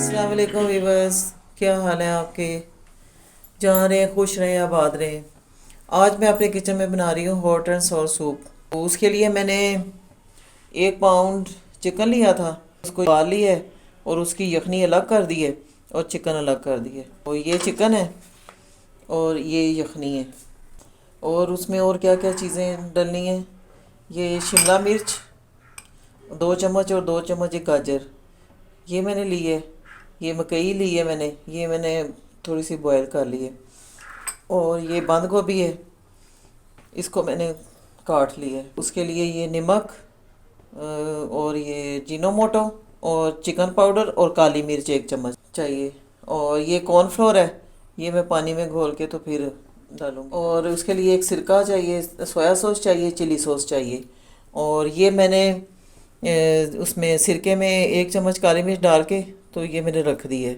अस्सलाम वालेकुम वीवर्स, क्या हाल है आपके। जहाँ रहें खुश रहें आबाद रहें। आज मैं अपने किचन में बना रही हूँ हॉट एंड सॉर सूप। तो उसके लिए मैंने 1 पाउंड चिकन लिया था, उसको उबाल लिया है और उसकी यखनी अलग कर दी है और चिकन अलग कर दी है। और ये चिकन है और ये यखनी है। और उसमें और क्या क्या चीज़ें डलनी है, ये शिमला मिर्च 2 चम्मच और 2 चम्मच एक गाजर ये मैंने ली है। ये मकई ली है मैंने, ये मैंने थोड़ी सी बॉयल कर ली है। और ये बंद गोभी है, इसको मैंने काट लिया है। उसके लिए ये नमक और ये जीनोमोटो और चिकन पाउडर और काली मिर्च 1 चम्मच चाहिए। और ये कॉर्नफ्लोर है, ये मैं पानी में घोल के तो फिर डालूँगी। और उसके लिए एक सिरका चाहिए, सोया सॉस चाहिए, चिली सॉस चाहिए। और ये मैंने उसमें सिरके में 1 चम्मच काली मिर्च डाल के तो ये मैंने रख दी है।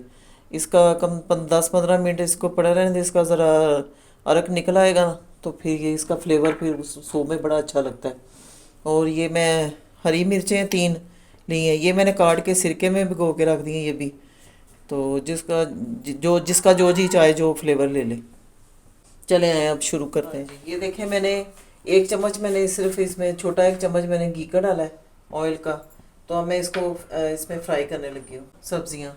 इसका कम 10-15 मिनट इसको पड़ा रहने दे, इसका ज़रा अरक निकल आएगा ना तो फिर ये इसका फ्लेवर फिर सूप में बड़ा अच्छा लगता है। और ये मैं हरी मिर्चें 3 ली हैं, ये मैंने काट के सिरके में भिगो के रख दी हैं ये भी। तो जिसका जो जी चाहे जो फ्लेवर ले ले। चले आए अब शुरू करते हैं। ये देखें मैंने 1 चम्मच मैंने सिर्फ इसमें छोटा 1 चम्मच मैंने घी का डाला है, ऑयल का। तो अब मैं इसको इसमें फ्राई करने लगी हूँ सब्जियाँ।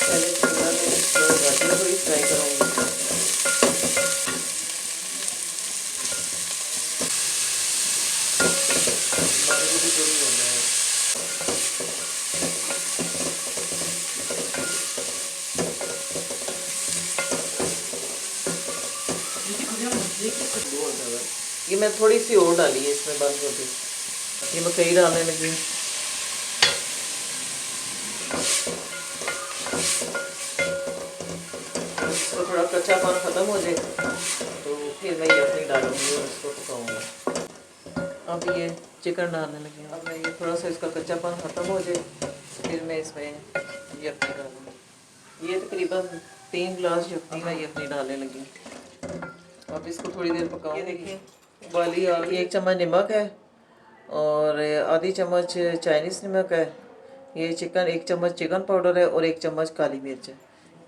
पहले शिमला मिर्च और गाजर को ही फ्राई करूँगी। मसाले भी थोड़ी होना है। ये मैं थोड़ी सी और डाली है इसमें बंद गोभी। ये मकई डालने लगी। इसको थोड़ा कच्चापन ख़त्म हो जाए तो फिर मैं ये अपनी डालूंगी और इसको पकाऊंगी। अब ये चिकन डालने लगी हूँ। अब मैं ये थोड़ा सा इसका कच्चापन ख़त्म हो जाए फिर मैं इसमें ये अपनी डालूँगी। ये तकरीबन 3 गिलास यखनी मैं ये अपनी डालने लगी। अब इसको थोड़ी देर पकाऊँ। ये देखिए उबाली आ गई। 1 चम्मच नमक है और आधी चम्मच चाइनीज़ नमक है। ये चिकन 1 चम्मच चिकन पाउडर है और 1 चम्मच काली मिर्च है।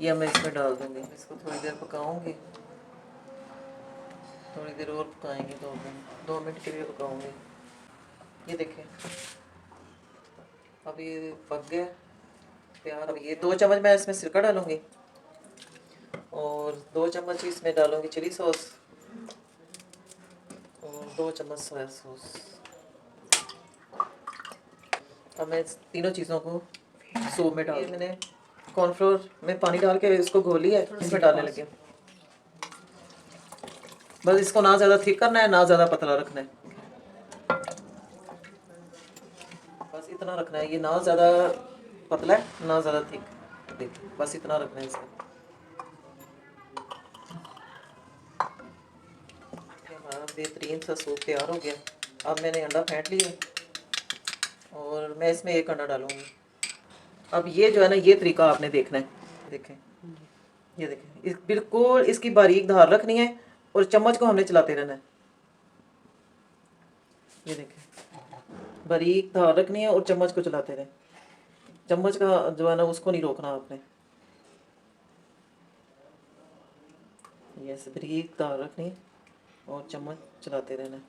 ये मैं इसमें डाल दूँगी। इसको थोड़ी देर पकाऊँगी, थोड़ी देर और पकाएंगे, 2 मिनट के लिए पकाऊँगी। ये देखें अब ये पक गया तैयार। अब ये 2 चम्मच मैं इसमें सिरका डालूँगी और 2 चम्मच इसमें डालूँगी चिली सॉस और 2 चम्मच सोया सॉस। अब मैं तीनों चीज़ों को सूप में डाल, मैंने कॉर्नफ्लोर में पानी डाल के इसको घोली है, इसमें डालने लगे। बस इसको ना ज़्यादा थिक करना है ना ज़्यादा पतला रखना है, बस इतना रखना है। ये ना ज़्यादा पतला है ना ज़्यादा थिक, देखिए बस इतना रखना है इसका। हमारा बेहतरीन सा सूप तैयार हो गया। अब मैंने अंडा फेंट लिया और मैं इसमें 1 अंडा डालूँगी। अब ये जो है ना ये तरीका आपने देखना है। देखें ये देखें, बिल्कुल इसकी बारीक धार रखनी है और चम्मच को हमने चलाते रहना है। ये देखें बारीक धार रखनी है और चम्मच को चलाते रहें। चम्मच का जो है ना उसको नहीं रोकना आपने। ये बारीक धार रखनी है और चम्मच चलाते रहना है।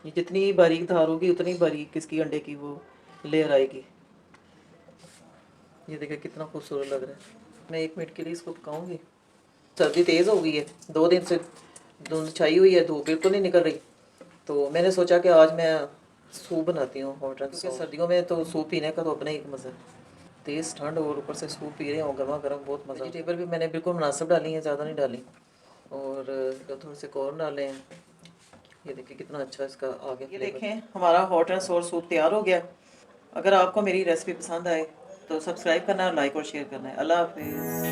ये जितनी बारीक धार होगी उतनी बारीक इसकी अंडे की वो लेयर आएगी। ये देखें कितना खूबसूरत लग रहा है। मैं 1 मिनट के लिए इसको पकाऊंगी। सर्दी तेज़ हो गई है, 2 दिन से धुंध छाई हुई है, धूप बिल्कुल नहीं निकल रही। तो मैंने सोचा कि आज मैं सूप बनाती हूँ हॉट एंड सॉर। सर्दियों में तो सूप पीने का तो अपना ही मज़ा है। तेज़ ठंड और ऊपर से सूप पी रहे हो गर्मा गर्म, बहुत मज़ा। वेजिटेबल भी मैंने बिल्कुल मुनासिब डाली है, ज़्यादा नहीं डाली। और थोड़े से कॉर्न डाले हैं। ये देखिए कितना अच्छा इसका आगे। ये देखें हमारा हॉट एंड सॉर सूप तैयार हो गया। अगर आपको मेरी रेसिपी पसंद आए तो सब्सक्राइब करना है, लाइक और शेयर करना है। अल्लाह हाफिज़।